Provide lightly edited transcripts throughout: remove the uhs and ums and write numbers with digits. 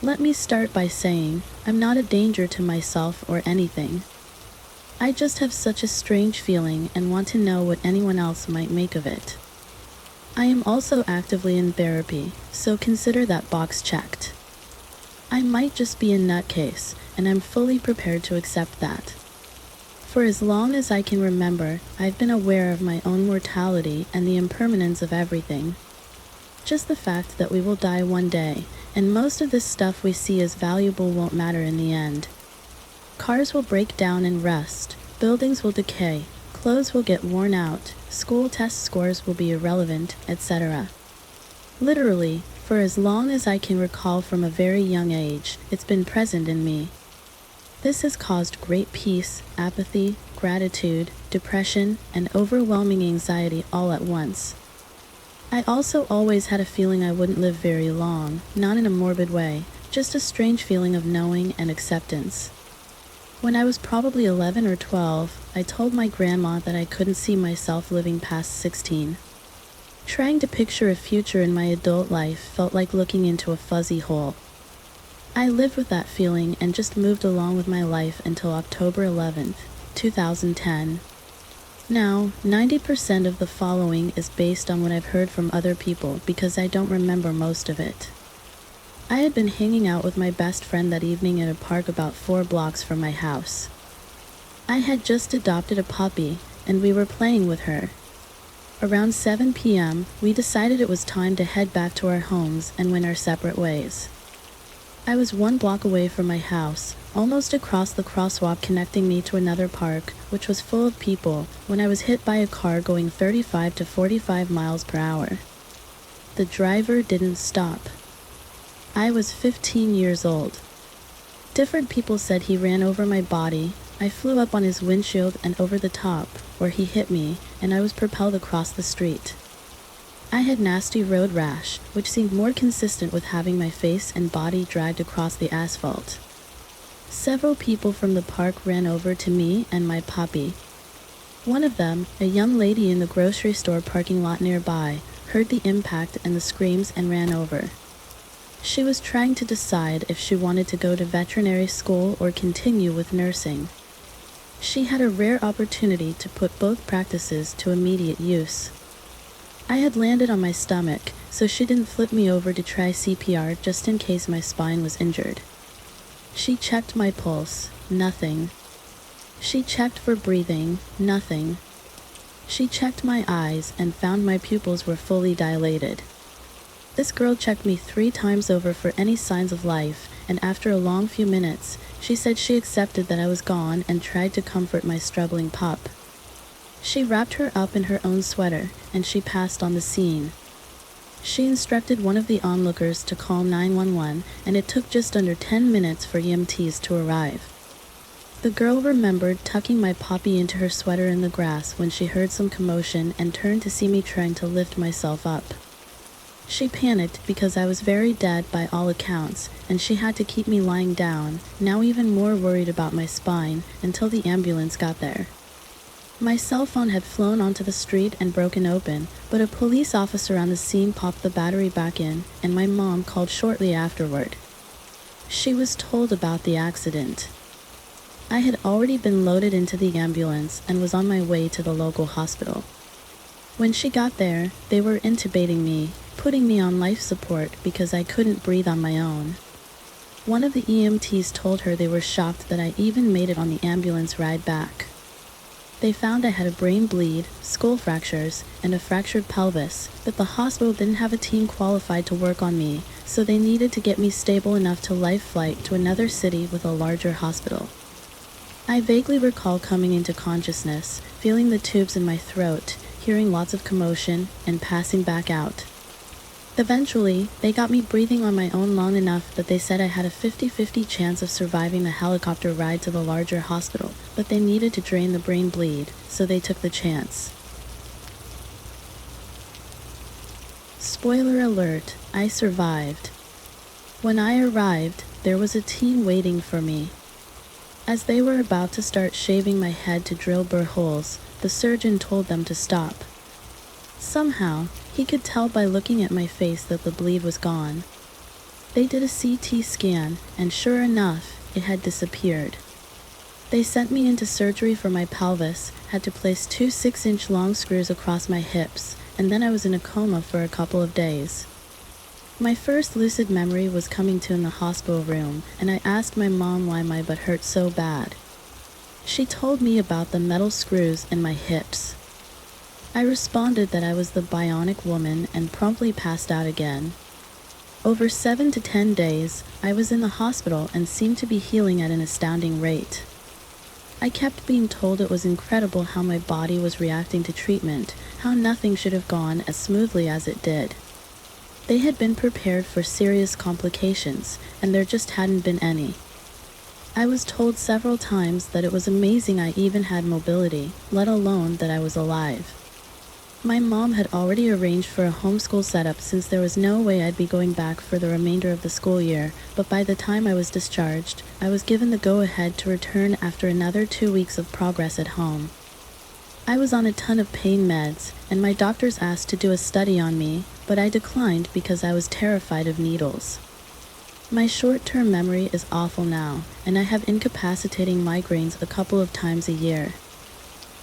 Let me start by saying, I'm not a danger to myself or anything. I just have such a strange feeling and want to know what anyone else might make of it. I am also actively in therapy, so consider that box checked. I might just be a nutcase, and I'm fully prepared to accept that. For as long as I can remember, I've been aware of my own mortality and the impermanence of everything. Just the fact that we will die one day, and most of this stuff we see as valuable won't matter in the end. Cars will break down and rust, buildings will decay, clothes will get worn out, school test scores will be irrelevant, etc. Literally, for as long as I can recall from a very young age, it's been present in me. This has caused great peace, apathy, gratitude, depression, and overwhelming anxiety all at once. I also always had a feeling I wouldn't live very long, not in a morbid way, just a strange feeling of knowing and acceptance. When I was probably 11 or 12, I told my grandma that I couldn't see myself living past 16. Trying to picture a future in my adult life felt like looking into a fuzzy hole. I lived with that feeling and just moved along with my life until October 11th, 2010. Now, 90% of the following is based on what I've heard from other people because I don't remember most of it. I had been hanging out with my best friend that evening at a park about 4 blocks from my house. I had just adopted a puppy, and we were playing with her. Around 7 p.m., we decided it was time to head back to our homes and went our separate ways. I was 1 block away from my house, almost across the crosswalk connecting me to another park, which was full of people, when I was hit by a car going 35 to 45 miles per hour. The driver didn't stop. I was 15 years old. Different people said he ran over my body. I flew up on his windshield and over the top, where he hit me, and I was propelled across the street. I had nasty road rash, which seemed more consistent with having my face and body dragged across the asphalt. Several people from the park ran over to me and my puppy. One of them, a young lady in the grocery store parking lot nearby, heard the impact and the screams and ran over. She was trying to decide if she wanted to go to veterinary school or continue with nursing. She had a rare opportunity to put both practices to immediate use. I had landed on my stomach, so she didn't flip me over to try CPR just in case my spine was injured. She checked my pulse, nothing. She checked for breathing, nothing. She checked my eyes and found my pupils were fully dilated. This girl checked me 3 times over for any signs of life, and after a long few minutes, she said she accepted that I was gone and tried to comfort my struggling pup. She wrapped her up in her own sweater, and she passed on the scene. She instructed one of the onlookers to call 911, and it took just under 10 minutes for EMTs to arrive. The girl remembered tucking my puppy into her sweater in the grass when she heard some commotion and turned to see me trying to lift myself up. She panicked because I was very dead by all accounts, and she had to keep me lying down, now even more worried about my spine, until the ambulance got there. My cell phone had flown onto the street and broken open, but a police officer on the scene popped the battery back in, and my mom called shortly afterward. She was told about the accident. I had already been loaded into the ambulance and was on my way to the local hospital. When she got there, they were intubating me, putting me on life support because I couldn't breathe on my own. One of the EMTs told her they were shocked that I even made it on the ambulance ride back. They found I had a brain bleed, skull fractures, and a fractured pelvis, but the hospital didn't have a team qualified to work on me, so they needed to get me stable enough to life flight to another city with a larger hospital. I vaguely recall coming into consciousness, feeling the tubes in my throat, hearing lots of commotion, and passing back out. Eventually, they got me breathing on my own long enough that they said I had a 50-50 chance of surviving the helicopter ride to the larger hospital, but they needed to drain the brain bleed, so they took the chance. Spoiler alert, I survived. When I arrived, there was a team waiting for me. As they were about to start shaving my head to drill burr holes, the surgeon told them to stop. Somehow, he could tell by looking at my face that the bleed was gone. They did a CT scan, and sure enough, it had disappeared. They sent me into surgery for my pelvis, had to place 2 6-inch long screws across my hips, and then I was in a coma for a couple of days. My first lucid memory was coming to in the hospital room, and I asked my mom why my butt hurt so bad. She told me about the metal screws in my hips. I responded that I was the bionic woman and promptly passed out again. Over 7 to 10 days, I was in the hospital and seemed to be healing at an astounding rate. I kept being told it was incredible how my body was reacting to treatment, how nothing should have gone as smoothly as it did. They had been prepared for serious complications, and there just hadn't been any. I was told several times that it was amazing I even had mobility, let alone that I was alive. My mom had already arranged for a homeschool setup since there was no way I'd be going back for the remainder of the school year, but by the time I was discharged, I was given the go-ahead to return after another 2 weeks of progress at home. I was on a ton of pain meds, and my doctors asked to do a study on me, but I declined because I was terrified of needles. My short-term memory is awful now, and I have incapacitating migraines a couple of times a year.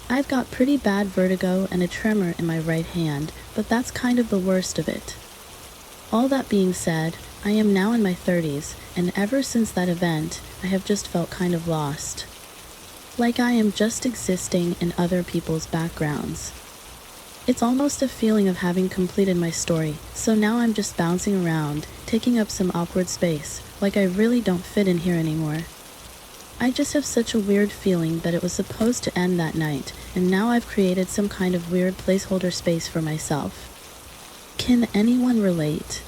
I've got pretty bad vertigo and a tremor in my right hand, but that's kind of the worst of it. All that being said, I am now in my 30s, and ever since that event, I have just felt kind of lost. Like I am just existing in other people's backgrounds. It's almost a feeling of having completed my story, so now I'm just bouncing around, taking up some awkward space, like I really don't fit in here anymore. I just have such a weird feeling that it was supposed to end that night, and now I've created some kind of weird placeholder space for myself. Can anyone relate?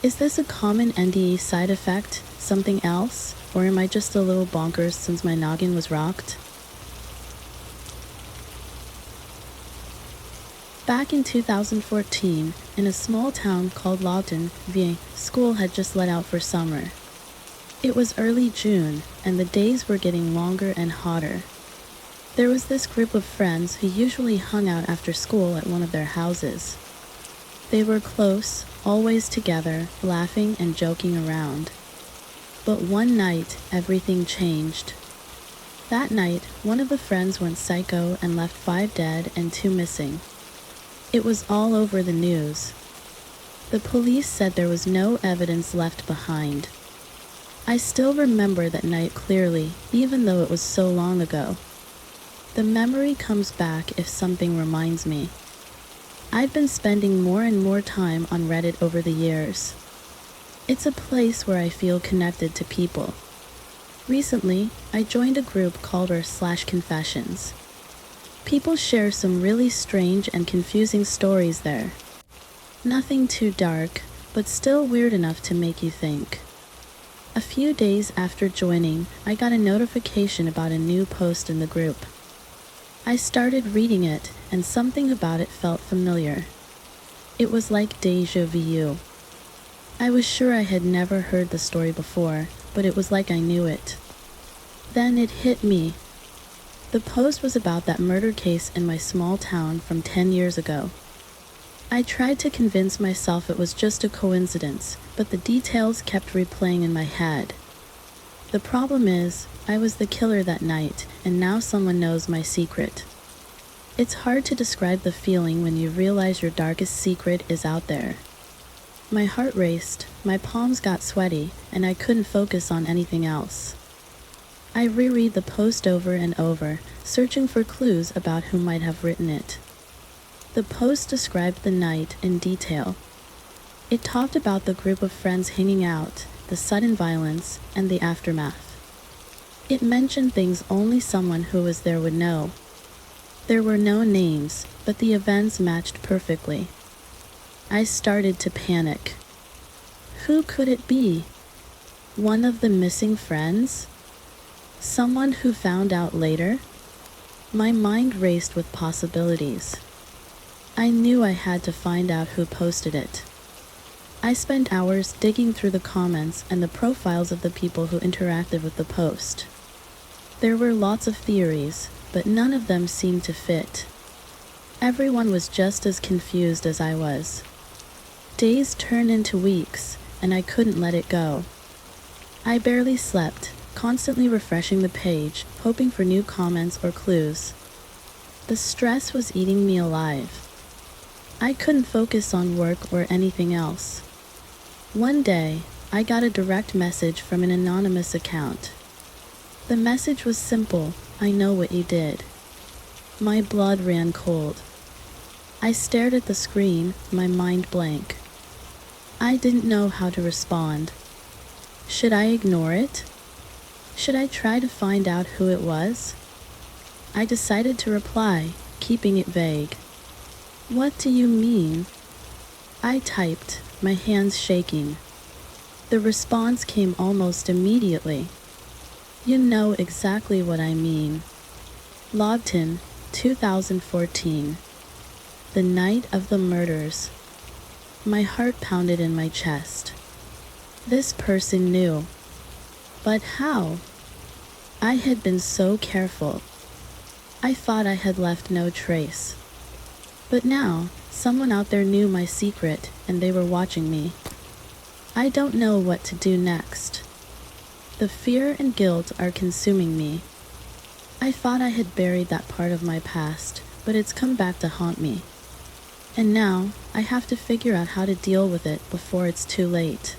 Is this a common NDE side effect, something else, or am I just a little bonkers since my noggin was rocked? Back in 2014, in a small town called Lawton, VA, school had just let out for summer. It was early June, and the days were getting longer and hotter. There was this group of friends who usually hung out after school at one of their houses. They were close, always together, laughing and joking around. But one night, everything changed. That night, one of the friends went psycho and left 5 dead and 2 missing. It was all over the news. The police said there was no evidence left behind. I still remember that night clearly, even though it was so long ago. The memory comes back if something reminds me. I've been spending more and more time on Reddit over the years. It's a place where I feel connected to people. Recently, I joined a group called r/confessions. People share some really strange and confusing stories there. Nothing too dark, but still weird enough to make you think. A few days after joining, I got a notification about a new post in the group. I started reading it, and something about it felt familiar. It was like déjà vu. I was sure I had never heard the story before, but it was like I knew it. Then it hit me. The post was about that murder case in my small town from 10 years ago. I tried to convince myself it was just a coincidence, but the details kept replaying in my head. The problem is, I was the killer that night, and now someone knows my secret. It's hard to describe the feeling when you realize your darkest secret is out there. My heart raced, my palms got sweaty, and I couldn't focus on anything else. I reread the post over and over, searching for clues about who might have written it. The post described the night in detail. It talked about the group of friends hanging out, the sudden violence, and the aftermath. It mentioned things only someone who was there would know. There were no names, but the events matched perfectly. I started to panic. Who could it be? One of the missing friends? Someone who found out later? My mind raced with possibilities. I knew I had to find out who posted it. I spent hours digging through the comments and the profiles of the people who interacted with the post. There were lots of theories, but none of them seemed to fit. Everyone was just as confused as I was. Days turned into weeks, and I couldn't let it go. I barely slept, constantly refreshing the page, hoping for new comments or clues. The stress was eating me alive. I couldn't focus on work or anything else. One day, I got a direct message from an anonymous account. The message was simple: "I know what you did." My blood ran cold. I stared at the screen, my mind blank. I didn't know how to respond. Should I ignore it? Should I try to find out who it was? I decided to reply, keeping it vague. "What do you mean?" I typed, my hands shaking. The response came almost immediately. "You know exactly what I mean. Logton, 2014. The night of the murders." My heart pounded in my chest. This person knew. But how? I had been so careful. I thought I had left no trace. But now, someone out there knew my secret, and they were watching me. I don't know what to do next. The fear and guilt are consuming me. I thought I had buried that part of my past, but it's come back to haunt me. And now, I have to figure out how to deal with it before it's too late.